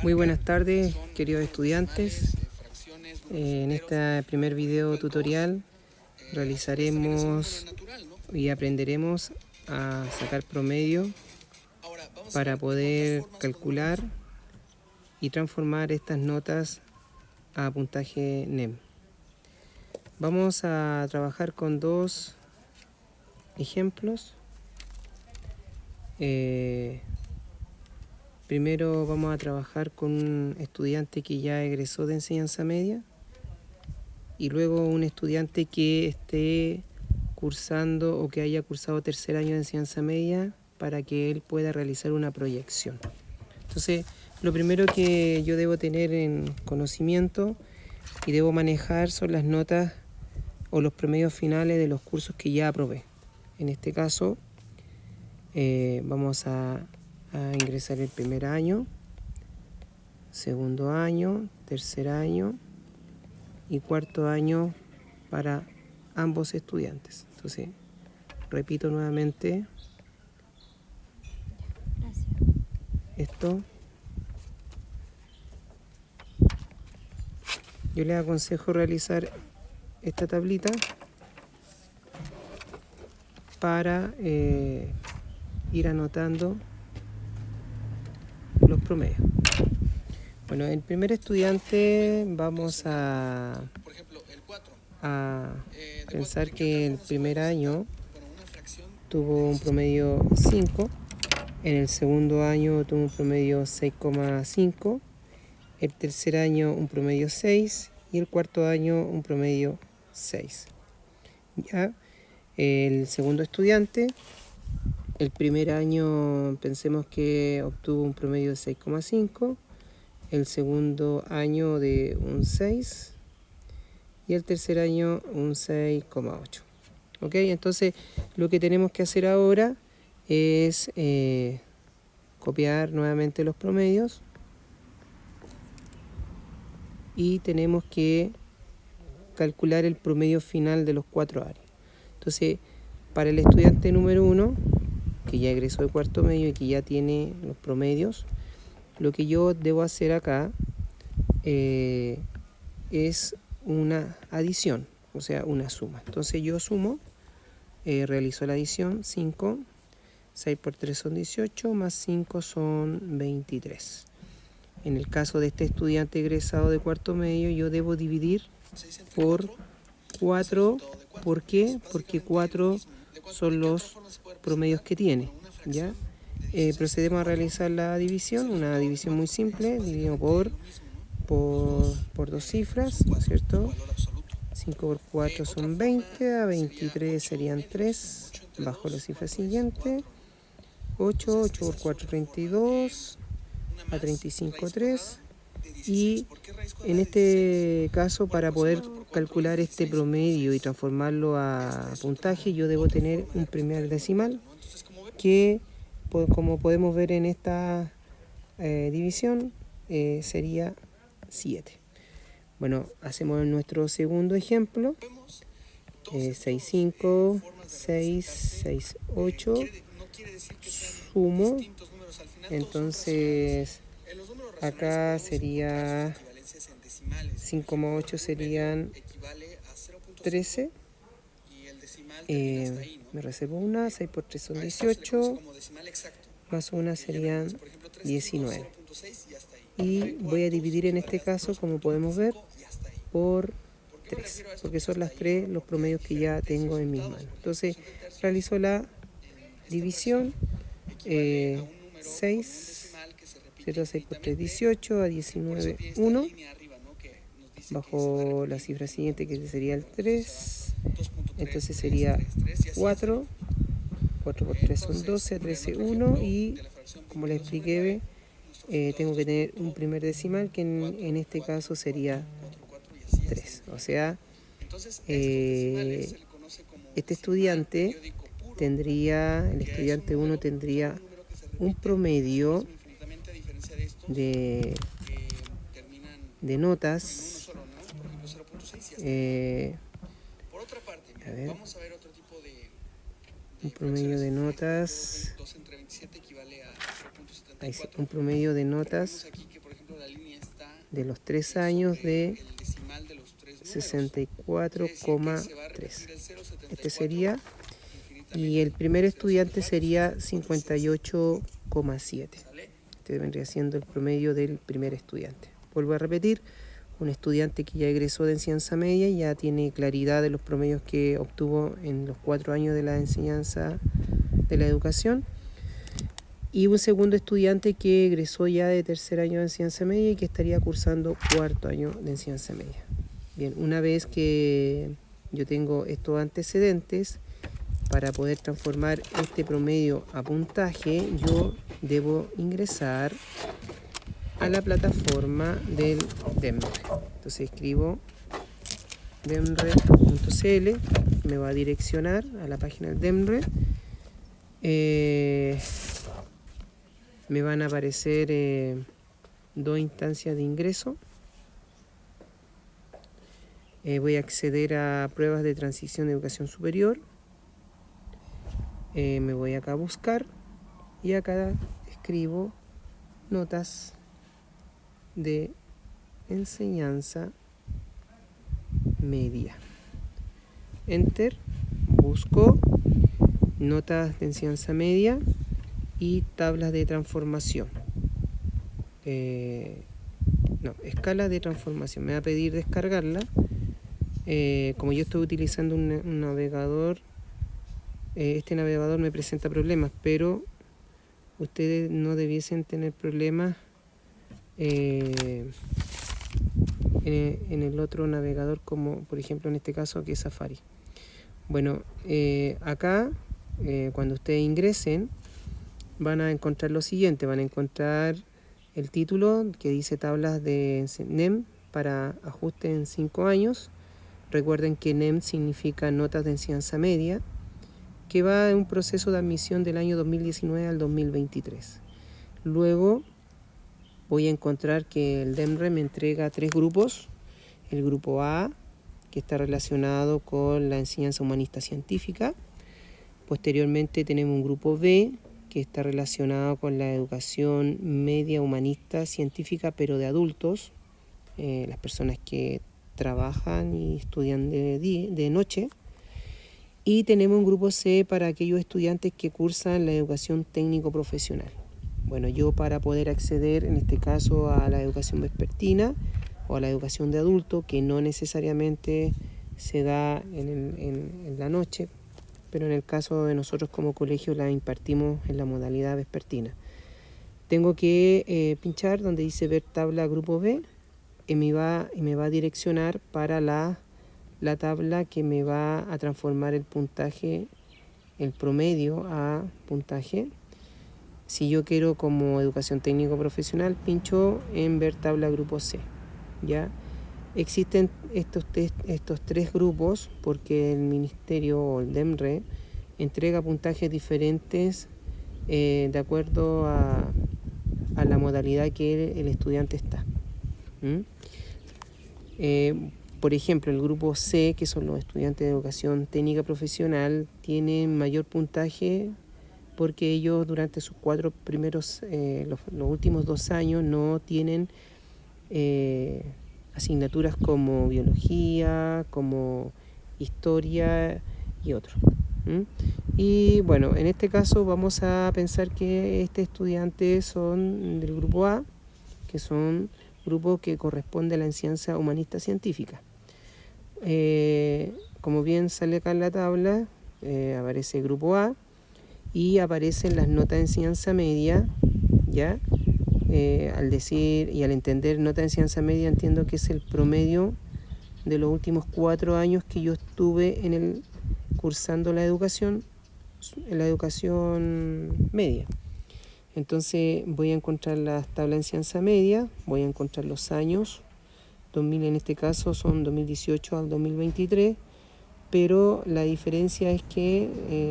Muy buenas tardes, queridos estudiantes. En este primer video tutorial realizaremos y aprenderemos a sacar promedio para poder calcular y transformar estas notas a puntaje NEM. Vamos a trabajar con dos ejemplos. Primero vamos a trabajar con un estudiante que ya egresó de enseñanza media y luego un estudiante que esté cursando o que haya cursado tercer año de enseñanza media para que él pueda realizar una proyección. Entonces, lo primero que yo debo tener en conocimiento y debo manejar son las notas o los promedios finales de los cursos que ya aprobé. En este caso, vamos a ingresar el primer año, segundo año, tercer año y cuarto año para ambos estudiantes. Entonces, repito nuevamente esto. Yo les aconsejo realizar esta tablita para ir anotando los promedios. Bueno, el primer estudiante vamos a pensar que el primer año tuvo un promedio 5, en el segundo año tuvo un promedio 6,5, el tercer año un promedio 6 y el cuarto año un promedio 6. ¿Ya? El segundo estudiante, el primer año pensemos que obtuvo un promedio de 6,5, el segundo año de un 6 y el tercer año un 6,8. ¿Ok? Entonces lo que tenemos que hacer ahora es copiar nuevamente los promedios y tenemos que calcular el promedio final de los 4 años. Entonces, para el estudiante número 1, que ya egresó de cuarto medio y que ya tiene los promedios, lo que yo debo hacer acá es una adición, o sea, una suma. Entonces yo sumo, realizo la adición, 5, 6 por 3 son 18, más 5 son 23. En el caso de este estudiante egresado de cuarto medio, yo debo dividir por 4. ¿Por qué? Porque 4 son los promedios que tiene, ¿ya? Procedemos a realizar la división, una división muy simple, dividido por dos cifras, ¿cierto? 5 por 4 son 20, a 23 serían 3, bajo la cifra siguiente, 8 por 4 32, a 35 3, y en este caso para poder calcular este promedio y transformarlo a puntaje yo debo tener un primer decimal que, como podemos ver en esta división, sería 7. Bueno, hacemos nuestro segundo ejemplo, 6, 5, 6, 6, 8, sumo, entonces acá sería 5,8 serían 13, me reservo una, 6 por 3 son 18, más una serían 19. Y voy a dividir en este caso, como podemos ver, por 3, porque son las 3 los promedios que ya tengo en mis manos. Entonces realizo la división, 6, 6 por 3, 18, a 19, 1, bajo la cifra siguiente que sería el 3, entonces sería 4, 4 por 3 son 12, a 13, 1, y como les expliqué, tengo que tener un primer decimal que en este caso sería 3. O sea, este estudiante tendría, el estudiante 1 tendría un promedio de notas, a ver, un promedio de notas, un promedio de notas de los 3 años de 64,3. Este sería, y el primer estudiante sería 58,7. Este vendría siendo el promedio del primer estudiante. Vuelvo a repetir, un estudiante que ya egresó de enseñanza media ya tiene claridad de los promedios que obtuvo en los 4 años de la enseñanza de la educación, y un segundo estudiante que egresó ya de tercer año de enseñanza media y que estaría cursando cuarto año de enseñanza media. Bien, una vez que yo tengo estos antecedentes, para poder transformar este promedio a puntaje, yo debo ingresar a la plataforma del DEMRE. Entonces escribo demre.cl, me va a direccionar a la página del DEMRE. Me van a aparecer 2 instancias de ingreso. Voy a acceder a pruebas de transición de educación superior. Me voy acá a buscar y acá escribo notas de enseñanza media. Enter, busco notas de enseñanza media y tablas de transformación. Escala de transformación. Me va a pedir descargarla. Como yo estoy utilizando un navegador, este navegador me presenta problemas, pero ustedes no debiesen tener problemas en el otro navegador, como por ejemplo en este caso que es Safari. Bueno, acá cuando ustedes ingresen van a encontrar lo siguiente: van a encontrar el título que dice tablas de NEM para ajuste en 5 años. Recuerden que NEM significa notas de enseñanza media, que va en un proceso de admisión del año 2019 al 2023. Luego voy a encontrar que el DEMRE me entrega 3 grupos. El grupo A, que está relacionado con la enseñanza humanista científica. Posteriormente tenemos un grupo B, que está relacionado con la educación media humanista científica, pero de adultos, las personas que trabajan y estudian de noche. Y tenemos un grupo C para aquellos estudiantes que cursan la educación técnico-profesional. Bueno, yo para poder acceder, en este caso, a la educación vespertina o a la educación de adulto, que no necesariamente se da en la noche, pero en el caso de nosotros como colegio la impartimos en la modalidad vespertina. Tengo que pinchar donde dice ver tabla grupo B y me va a direccionar para la tabla que me va a transformar el puntaje, el promedio a puntaje. Si yo quiero como educación técnico profesional, pincho en ver tabla grupo C. ¿Ya? Existen estos 3 grupos porque el ministerio o el DEMRE entrega puntajes diferentes de acuerdo a la modalidad que el estudiante está. Por ejemplo, el grupo C, que son los estudiantes de educación técnica profesional, tienen mayor puntaje porque ellos durante sus 4 primeros, los últimos 2 años no tienen asignaturas como biología, como historia y otros. Y bueno, en este caso vamos a pensar que estos estudiantes son del grupo A, que son grupo que corresponde a la enseñanza humanista científica. Como bien sale acá en la tabla, aparece el grupo A y aparecen las notas de enseñanza media, ¿ya? Al decir y al entender nota de enseñanza media, entiendo que es el promedio de los últimos 4 años que yo estuve cursando la educación media. Entonces voy a encontrar las tablas de enseñanza media, voy a encontrar los años, 2000 en este caso son 2018 al 2023, pero la diferencia es que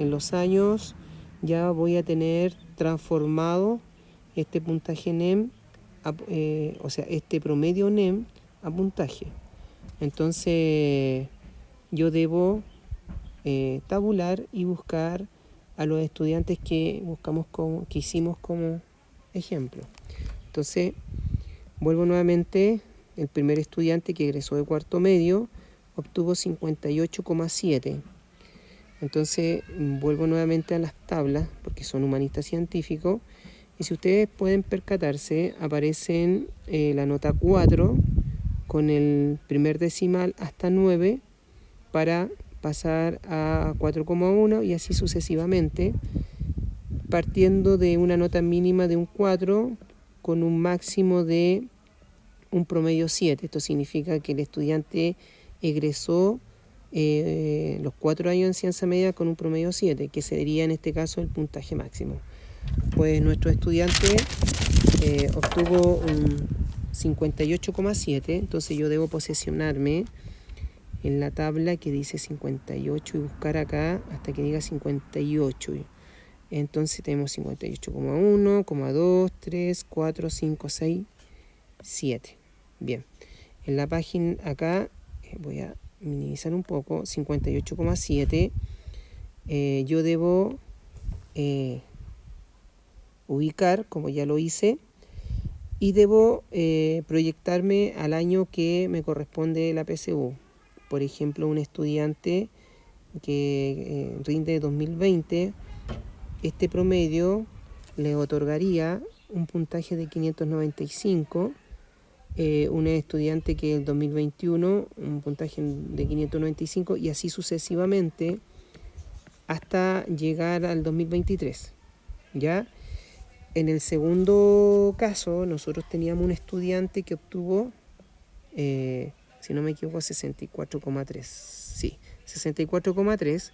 en los años ya voy a tener transformado este puntaje NEM, o sea, este promedio NEM a puntaje. Entonces yo debo tabular y buscar a los estudiantes que hicimos como ejemplo. Entonces Vuelvo nuevamente, el primer estudiante que egresó de cuarto medio obtuvo 58,7. Entonces vuelvo nuevamente a las tablas, porque son humanistas científicos, y si ustedes pueden percatarse, aparecen la nota 4 con el primer decimal hasta 9 para pasar a 4,1 y así sucesivamente, partiendo de una nota mínima de un 4 con un máximo de un promedio 7. Esto significa que el estudiante egresó los 4 años en ciencia media con un promedio 7, que sería en este caso el puntaje máximo. Pues nuestro estudiante obtuvo un 58,7, entonces yo debo posicionarme en la tabla que dice 58 y buscar acá hasta que diga 58. Entonces tenemos 58,1, 2, 3, 4, 5, 6, 7. Bien, en la página acá voy a minimizar un poco, 58,7. Yo debo ubicar, como ya lo hice, y debo proyectarme al año que me corresponde la PSU. Por ejemplo, un estudiante que rinde 2020, este promedio le otorgaría un puntaje de 595. Un estudiante que el 2021 un puntaje de 595 y así sucesivamente hasta llegar al 2023. ¿Ya? En el segundo caso, nosotros teníamos un estudiante que obtuvo, si no me equivoco, 64,3. Sí, 64,3.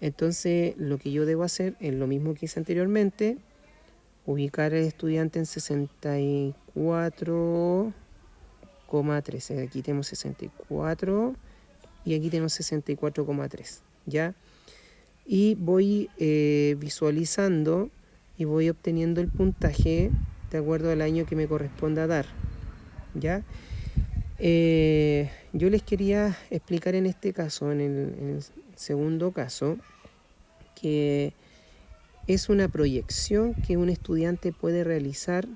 Entonces, lo que yo debo hacer es lo mismo que hice anteriormente, ubicar al estudiante en 64,3. Aquí tenemos 64 y aquí tenemos 64,3. ¿Ya? Y voy visualizando y voy obteniendo el puntaje de acuerdo al año que me corresponda dar. ¿Ya? Yo les quería explicar en este caso, en el segundo caso, que es una proyección que un estudiante puede realizar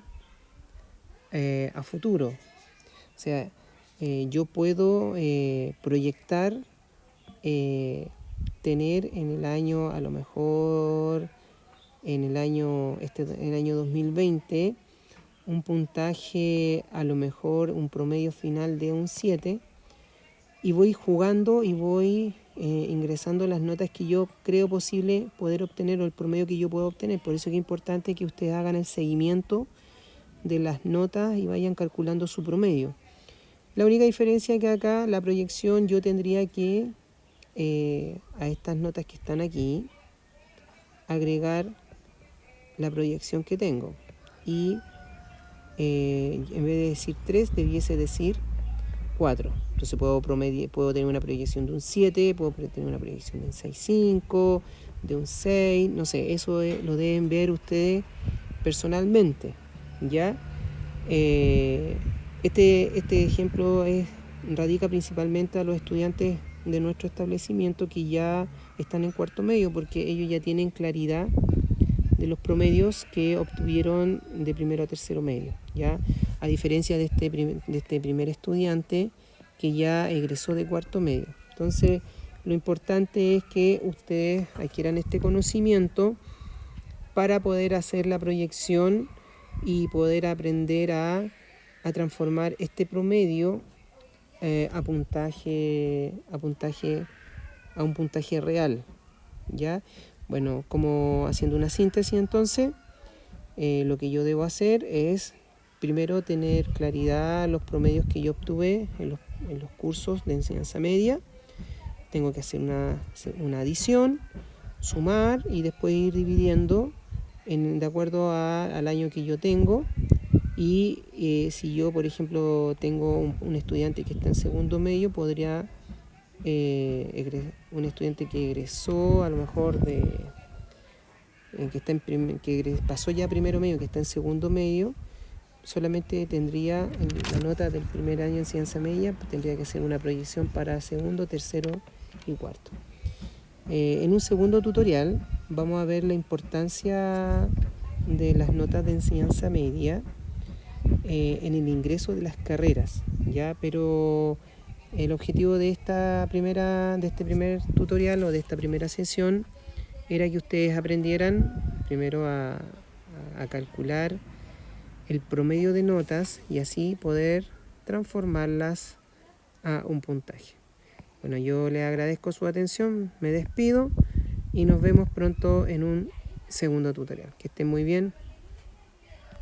a futuro. O sea, yo puedo proyectar tener en el año, a lo mejor en el año 2020, un puntaje, a lo mejor un promedio final de un 7, y voy jugando y voy ingresando las notas que yo creo posible poder obtener o el promedio que yo puedo obtener. Por eso es importante que ustedes hagan el seguimiento de las notas y vayan calculando su promedio. La única diferencia es que acá la proyección yo tendría que a estas notas que están aquí agregar la proyección que tengo y en vez de decir 3 debiese decir 4. Entonces puedo tener una proyección de un 7, puedo tener una proyección de un 6,5, de un 6, no sé, eso lo deben ver ustedes personalmente, ¿ya? Este ejemplo radica principalmente a los estudiantes de nuestro establecimiento que ya están en cuarto medio, porque ellos ya tienen claridad de los promedios que obtuvieron de primero a tercero medio, ¿ya? A diferencia de este primer estudiante que ya egresó de cuarto medio. Entonces, lo importante es que ustedes adquieran este conocimiento para poder hacer la proyección y poder aprender a transformar este promedio a un puntaje real, ¿ya? Bueno, como haciendo una síntesis entonces, lo que yo debo hacer es primero tener claridad los promedios que yo obtuve en los cursos de enseñanza media. Tengo que hacer una adición, sumar y después ir dividiendo de acuerdo al año que yo tengo. Y si yo, por ejemplo, tengo un estudiante que está en segundo medio, podría un estudiante que egresó a lo mejor que pasó ya primero medio, que está en segundo medio, solamente tendría la nota del primer año en ciencia media, tendría que hacer una proyección para segundo, tercero y cuarto. En un segundo tutorial vamos a ver la importancia de las notas de enseñanza media en el ingreso de las carreras, ¿ya? Pero el objetivo de este primer tutorial o de esta primera sesión era que ustedes aprendieran primero a calcular el promedio de notas y así poder transformarlas a un puntaje. Bueno, yo les agradezco su atención, me despido y nos vemos pronto en un segundo tutorial. Que estén muy bien.